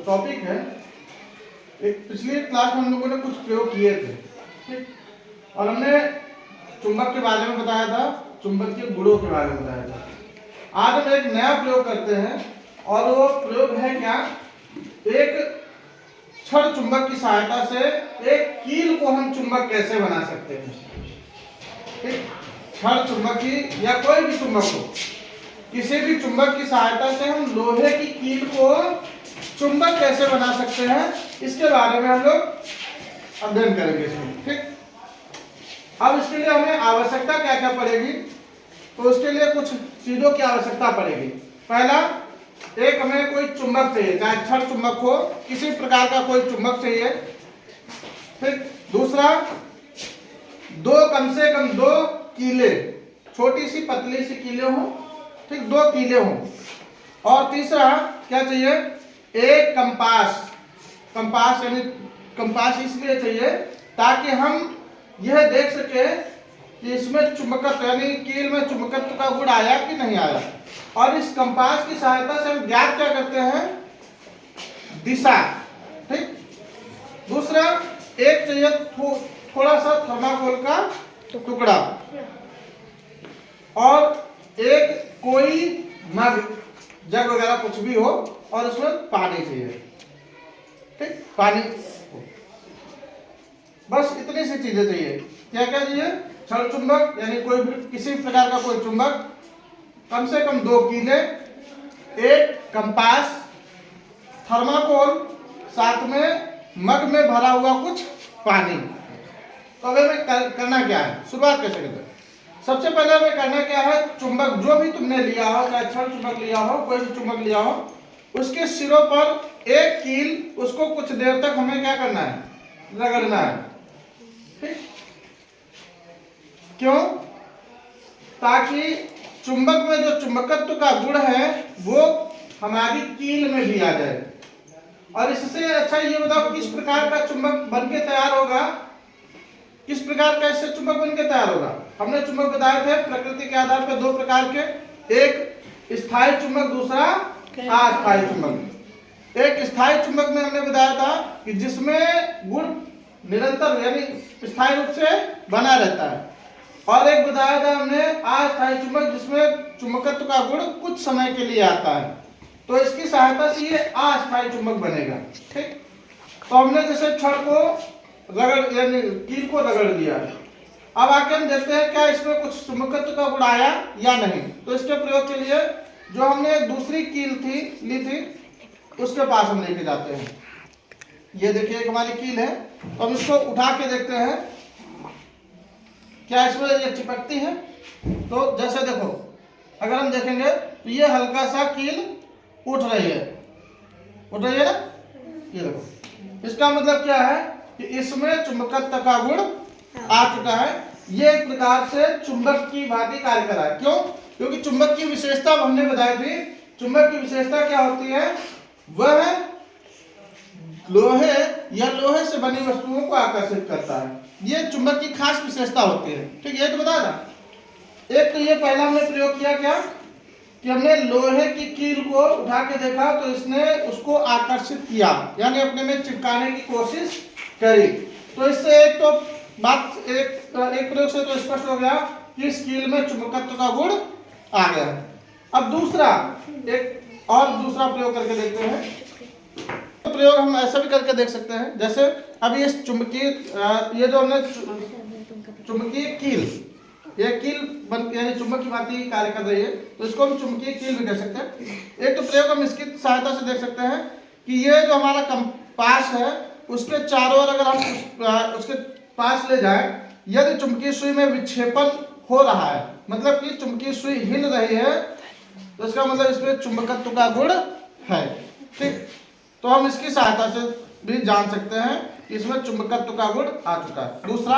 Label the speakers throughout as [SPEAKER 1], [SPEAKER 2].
[SPEAKER 1] Topic है, एक पिछली क्लास में हम लोगों ने कुछ प्रयोग किए थे, ठीक, और हमने चुंबक के बारे में बताया था, चुंबक के गुणों के बारे में बताया था। आज हम एक नया प्रयोग करते हैं और वो प्रयोग है क्या, एक छड़ चुंबक की सहायता से एक कील को हम चुंबक कैसे बना सकते हैं। ठीक, छड़ चुंबक की या कोई भी चुंबक हो, किसी भी चुंबक की सहायता से हम लोहे की कील को चुंबक कैसे बना सकते हैं, इसके बारे में हम लोग अध्ययन करेंगे इसमें। ठीक, अब इसके लिए हमें आवश्यकता क्या क्या पड़ेगी, तो उसके लिए कुछ चीजों की आवश्यकता पड़ेगी। पहला, एक हमें कोई चुंबक चाहिए, चाहे छड़ चुंबक हो, किसी प्रकार का कोई चुंबक चाहिए। ठीक, दूसरा, कम से कम दो कीले, छोटी सी पतली सी कीले हो, ठीक, दो कीले हो। और तीसरा क्या चाहिए, एक कंपास यानी कंपास इसलिए चाहिए ताकि हम यह देख सके कि इसमें चुंबकत्व यानी कील में चुंबकत्व का गुण आया कि नहीं आया। और इस कंपास की सहायता से हम ज्ञात क्या करते हैं, दिशा। ठीक, दूसरा, एक चाहिए थोड़ा सा थर्माकोल का टुकड़ा, और एक कोई मग, जग वगैरह कुछ भी हो, और उसमें पानी चाहिए। ठीक, पानी, बस इतनी सी चीजें चाहिए। क्या क्या चाहिए, छड़ चुंबक यानी कोई भी किसी प्रकार का कोई चुंबक, कम से कम दो कीले, एक कंपास, थर्माकोल, साथ में मग में भरा हुआ कुछ पानी। तो अब हमें करना क्या है, शुरुआत कैसे करते हैं। सबसे पहले हमें करना क्या है, चुंबक जो भी तुमने लिया हो, चाहे छड़ चुंबक लिया हो, कोई भी चुंबक लिया हो, उसके सिरों पर एक कील, उसको कुछ देर तक हमें क्या करना है, रगड़ना है। ठीक, क्यों, ताकि चुंबक में जो चुंबकत्व का गुण है वो हमारी कील में भी आ जाए। और इससे अच्छा ये बताओ किस प्रकार का चुंबक बनके तैयार होगा, किस प्रकार का इससे चुंबक बनके तैयार होगा। हमने चुंबक बताए थे प्रकृति के आधार पर दो प्रकार के, एक स्थायी चुंबक, दूसरा अस्थायी चुंबक। एक स्थायी चुंबक में हमने बताया था कि जिसमें गुण निरंतर यानी स्थायी रूप से बना रहता है, और एक बताया था हमने अस्थायी चुंबक जिसमें चुंबकत्व का गुण कुछ समय के लिए आता है। तो इसकी सहायता से ये अस्थायी चुंबक बनेगा। ठीक, तो हमने जैसे छड़ को रगड़ यानी कील को रगड़ दिया, अब आके हम देखते हैं क्या इसमें कुछ चुंबकत्व का गुण आया या नहीं। तो इसके प्रयोग के लिए जो हमने दूसरी कील ली थी उसके पास हम लेके जाते हैं। ये देखिए एक हमारी कील है, तो हम इसको उठा के देखते हैं क्या इसमें ये चिपकती है। तो जैसे देखो, अगर हम देखेंगे तो ये हल्का सा कील उठ रही है ना, ये देखो, इसका मतलब क्या है कि इसमें चुंबकत्व का गुण आ चुका है। ये एक प्रकार से चुंबक की भांति कार्य कर रहा है। क्यों, क्योंकि चुंबक की विशेषता हमने बताई थी, चुंबक की विशेषता क्या होती है, वह लोहे या लोहे से बनी वस्तुओं को आकर्षित करता है। ये चुंबक की खास विशेषता होती है। ठीक, ये तो बता था। एक तो ये पहला हमने प्रयोग किया क्या कि हमने लोहे की कील को उठा के देखा, तो इसने उसको आकर्षित किया यानी अपने में चिपकाने की कोशिश करी। तो इससे एक तो बात एक प्रयोग से तो स्पष्ट हो गया कि इस कील में चुंबकत्व का गुण आ गया। अब दूसरा दूसरा प्रयोग करके देखते हैं। तो प्रयोग हम ऐसा भी करके देख सकते हैं, जैसे अभी इस चुंबकीय ये जो हमने चुंबकीय कील, ये कील यानी चुंबक की भांति कार्य कर रही है, तो इसको हम चुंबकीय कील भी कह सकते हैं। एक तो प्रयोग हम इसकी सहायता से देख सकते हैं कि ये जो हमारा कंपास है उसके चारों ओर अगर हम उसके पास ले जाएं, यदि चुंबकीय सुई में विक्षेपण हो रहा है, मतलब कि चुंबकीय सुई हिल रही है, तो इसका मतलब इसमें चुंबकत्व का गुण है। ठीक, तो हम इसकी सहायता से भी जान सकते हैं कि इसमें चुंबकत्व का गुण आ चुका है। दूसरा,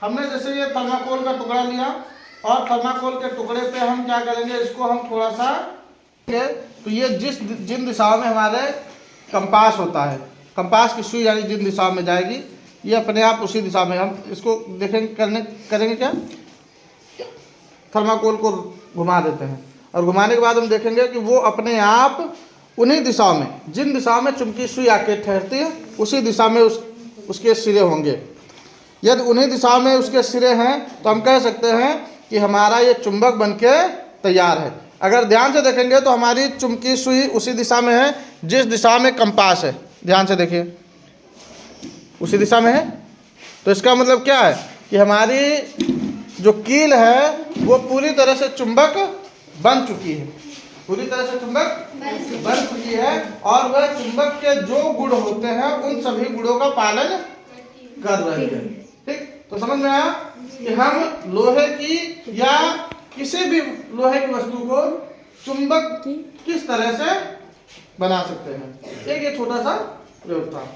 [SPEAKER 1] हमने जैसे ये थर्माकोल का टुकड़ा लिया, और थर्माकोल के टुकड़े पे हम क्या करेंगे, इसको हम थोड़ा सा, तो ये जिन दिशाओं में हमारे कंपास होता है, कंपास की सुई यानी जिन दिशाओं में जाएगी, ये अपने आप उसी दिशा में हम इसको देखेंगे करेंगे क्या, थर्माकोल को घुमा देते हैं, और घुमाने के बाद हम देखेंगे कि वो अपने आप उन्हीं दिशाओं में, जिन दिशाओं में चुंबकीय सुई आके ठहरती है उसी दिशा में उसके सिरे होंगे। यदि उन्हीं दिशाओं में उसके सिरे हैं तो हम कह सकते हैं कि हमारा ये चुंबक बनके तैयार है। अगर ध्यान से देखेंगे तो हमारी चुंबकीय सुई उसी दिशा में है जिस दिशा में कंपास है। ध्यान से देखिए, उसी दिशा में है। तो इसका मतलब क्या है कि हमारी जो कील है वो पूरी तरह से चुंबक बन चुकी है, पूरी तरह से चुंबक बन चुकी है, और वह चुंबक के जो गुण होते हैं उन सभी गुणों का पालन कर रही है। ठीक, तो समझ में आया कि हम लोहे की या किसी भी लोहे की वस्तु को चुंबक किस तरह से बना सकते हैं। एक ये छोटा सा प्रयोग था।